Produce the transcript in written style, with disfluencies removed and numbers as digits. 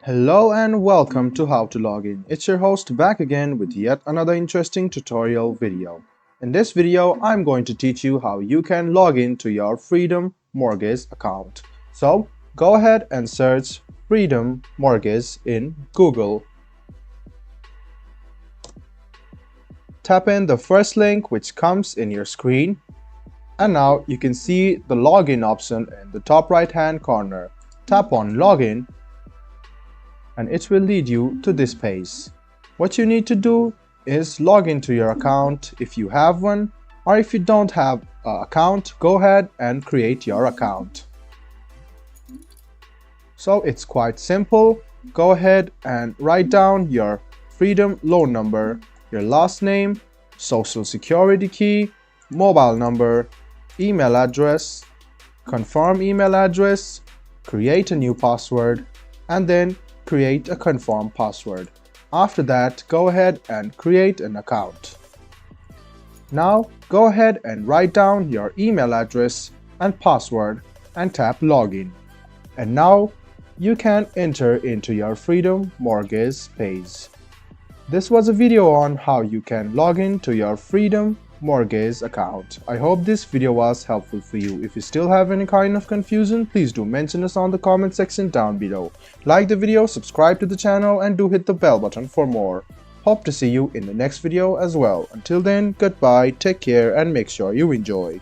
Hello and welcome to How to Log In. It's your host back again with yet another interesting tutorial video. In this video, I'm going to teach you how you can log in to your Freedom Mortgage account. So go ahead and search Freedom Mortgage in Google. Tap in the first link which comes in your screen. And now you can see the login option in the top right hand corner. Tap on login and it will lead you to this page. What you need to do is log into your account if you have one, or if you don't have an account, go ahead and create your account. So it's quite simple. Go ahead and write down your Freedom loan number, your last name, social security key, mobile number, email address, confirm email address, create a new password, and then create a confirm password. After that, go ahead and create an account. Now go ahead and write down your email address and password and tap login. And now you can enter into your Freedom Mortgage page. This was a video on how you can log in to your Freedom Mortgage account. I hope this video was helpful for you. If you still have any kind of confusion, please do mention us on the comment section down below. Like the video, subscribe to the channel, and do hit the bell button for more. Hope to see you in the next video as well. Until then, goodbye, take care, and make sure you enjoy.